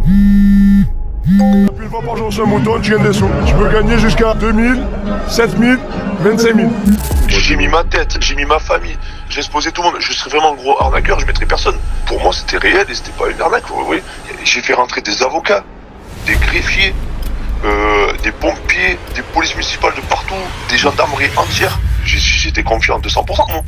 Une fois par jour sur un mouton, tu gagnes des sous. Tu peux gagner jusqu'à 2000, 7000, 25 000. J'ai mis ma tête, j'ai mis ma famille, j'ai exposé tout le monde. Je serais vraiment un gros arnaqueur, je mettrais personne. Pour moi, c'était réel et c'était pas une arnaque. Vous voyez, j'ai fait rentrer des avocats, des greffiers, des pompiers, des polices municipales de partout, des gendarmeries entières. J'étais confiant à 200%, moi.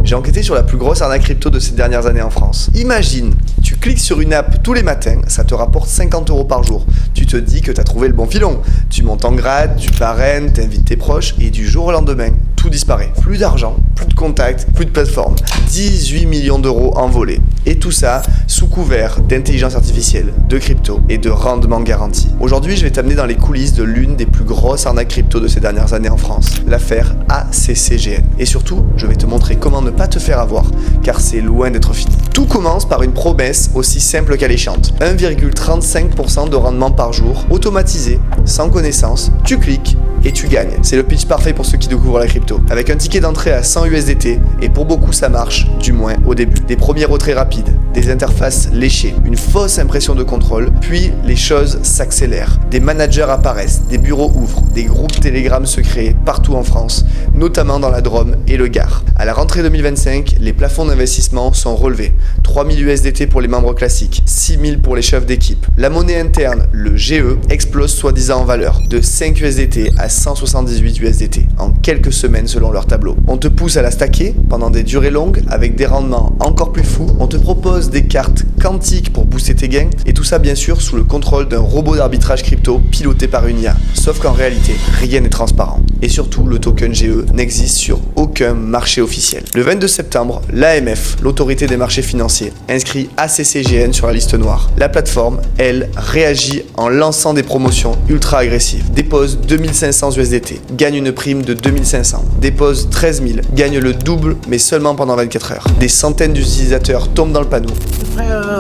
J'ai enquêté sur la plus grosse arnaque crypto de ces dernières années en France. Imagine, tu cliques sur une app tous les matins, ça te rapporte 50 € par jour. Tu te dis que t'as trouvé le bon filon. Tu montes en grade, tu parraines, t'invites tes proches et du jour au lendemain, tout disparaît. Plus d'argent, plus de contacts, plus de plateforme. 18 millions d'euros envolés. Et tout ça sous couvert d'intelligence artificielle, de crypto et de rendement garanti. Aujourd'hui, je vais t'amener dans les coulisses de l'une des plus grosses arnaques crypto de ces dernières années en France, l'affaire ACCGN. Et surtout, je vais te montrer comment ne pas te faire avoir, car c'est loin d'être fini. Tout commence par une promesse aussi simple qu'alléchante. 1,35% de rendement par jour, automatisé, sans connaissance, tu cliques et tu gagnes. C'est le pitch parfait pour ceux qui découvrent la crypto. Avec un ticket d'entrée à 100 USDT, et pour beaucoup ça marche, du moins au début. Des premiers retraits rapides, des interfaces léchées, une fausse impression de contrôle, puis les choses s'accélèrent. Des managers apparaissent, des bureaux ouvrent, des groupes Telegram se créent partout en France, notamment dans la Drôme et le Gard. À la rentrée 2025, les plafonds d'investissement sont relevés. 3000 USDT pour les membres classiques, 6000 pour les chefs d'équipe. La monnaie interne, le GE, explose soi-disant en valeur, de 5 USDT à 178 USDT, en quelques semaines selon leur tableau. On te pousse à la stacker pendant des durées longues, avec des rendements encore plus fous. On te propose des cartes quantiques pour booster tes gains, et tout ça bien sûr sous le contrôle d'un robot d'arbitrage crypto piloté par une IA. Sauf qu'en réalité, rien n'est transparent. Et surtout, le token GE n'existe sur aucun marché officiel. Le 22 septembre, l'AMF, l'autorité des marchés financiers, inscrit ACCGN sur la liste noire. La plateforme, elle, réagit en lançant des promotions ultra agressives. Dépose 2500 USDT, gagne une prime de 2500. Dépose 13 000, gagne le double, mais seulement pendant 24 heures. Des centaines d'utilisateurs tombent dans le panneau.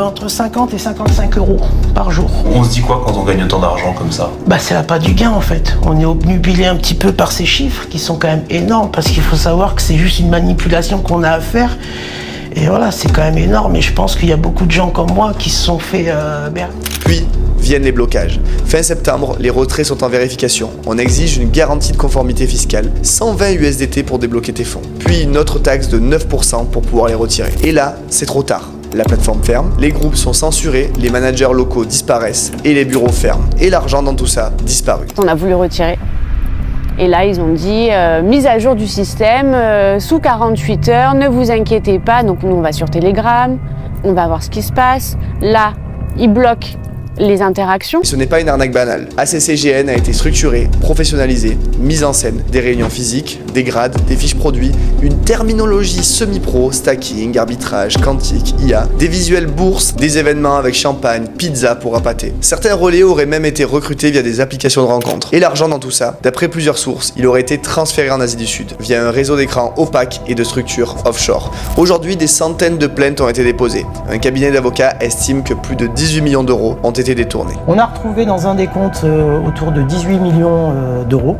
Entre 50 et 55 € par jour. On se dit quoi quand on gagne autant d'argent comme ça? C'est la pas du gain en fait. On est obnubilé un petit peu par ces chiffres qui sont quand même énormes parce qu'il faut savoir que c'est juste une manipulation qu'on a à faire. Et voilà, c'est quand même énorme et je pense qu'il y a beaucoup de gens comme moi qui se sont fait Puis viennent les blocages. Fin septembre, les retraits sont en vérification. On exige une garantie de conformité fiscale, 120 USDT pour débloquer tes fonds. Puis une autre taxe de 9% pour pouvoir les retirer. Et là, c'est trop tard. La plateforme ferme, les groupes sont censurés, les managers locaux disparaissent et les bureaux ferment. Et l'argent dans tout ça disparu. On a voulu retirer. Et là, ils ont dit mise à jour du système sous 48 heures, ne vous inquiétez pas. Donc nous, on va sur Telegram, on va voir ce qui se passe. Là, ils bloquent les interactions. Ce n'est pas une arnaque banale. ACCGN a été structuré, professionnalisé, mise en scène, des réunions physiques, des grades, des fiches produits, une terminologie semi-pro, stacking, arbitrage, quantique, IA, des visuels bourses, des événements avec champagne, pizza pour appâter. Certains relais auraient même été recrutés via des applications de rencontres. Et l'argent dans tout ça, d'après plusieurs sources, il aurait été transféré en Asie du Sud, via un réseau d'écrans opaque et de structures offshore. Aujourd'hui, des centaines de plaintes ont été déposées. Un cabinet d'avocats estime que plus de 18 millions d'euros ont été détournés. On a retrouvé dans un décompte autour de 18 millions d'euros.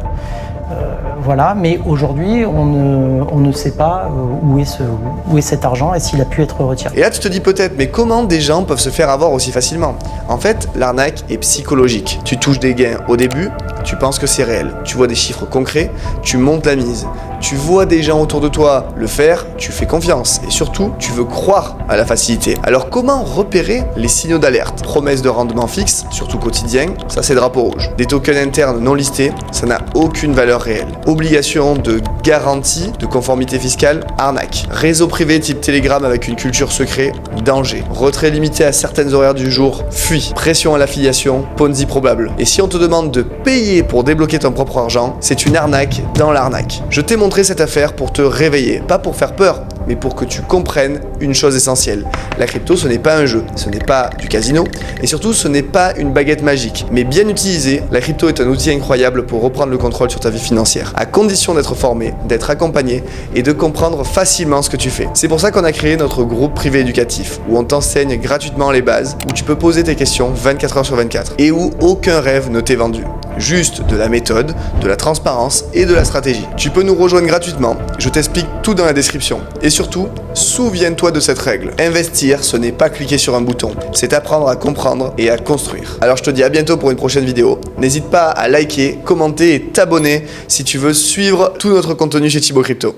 Voilà, mais aujourd'hui, on ne sait pas où est cet argent et s'il a pu être retiré. Et là, tu te dis peut-être, mais comment des gens peuvent se faire avoir aussi facilement? En fait, l'arnaque est psychologique. Tu touches des gains au début, tu penses que c'est réel. Tu vois des chiffres concrets, tu montes la mise. Tu vois des gens autour de toi le faire, tu fais confiance. Et surtout, tu veux croire à la facilité. Alors comment repérer les signaux d'alerte? Promesses de rendement fixe, surtout quotidien, ça c'est drapeau rouge. Des tokens internes non listés, ça n'a aucune valeur réelle. Obligation de garantie, de conformité fiscale, arnaque. Réseau privé type Telegram avec une culture secret, danger. Retrait limité à certaines horaires du jour, fuis. Pression à l'affiliation, Ponzi probable. Et si on te demande de payer pour débloquer ton propre argent, c'est une arnaque dans l'arnaque. Je t'ai montré cette affaire pour te réveiller, pas pour faire peur, mais pour que tu comprennes une chose essentielle. La crypto, ce n'est pas un jeu, ce n'est pas du casino, et surtout, ce n'est pas une baguette magique. Mais bien utilisée, la crypto est un outil incroyable pour reprendre le contrôle sur ta vie financière, à condition d'être formé, d'être accompagné et de comprendre facilement ce que tu fais. C'est pour ça qu'on a créé notre groupe privé éducatif, où on t'enseigne gratuitement les bases, où tu peux poser tes questions 24 heures sur 24, et où aucun rêve ne t'est vendu. juste de la méthode, de la transparence et de la stratégie. Tu peux nous rejoindre gratuitement, je t'explique tout dans la description. Et surtout, souviens-toi de cette règle. Investir, ce n'est pas cliquer sur un bouton, c'est apprendre à comprendre et à construire. Alors je te dis à bientôt pour une prochaine vidéo. N'hésite pas à liker, commenter et t'abonner si tu veux suivre tout notre contenu chez Thibaut Crypto.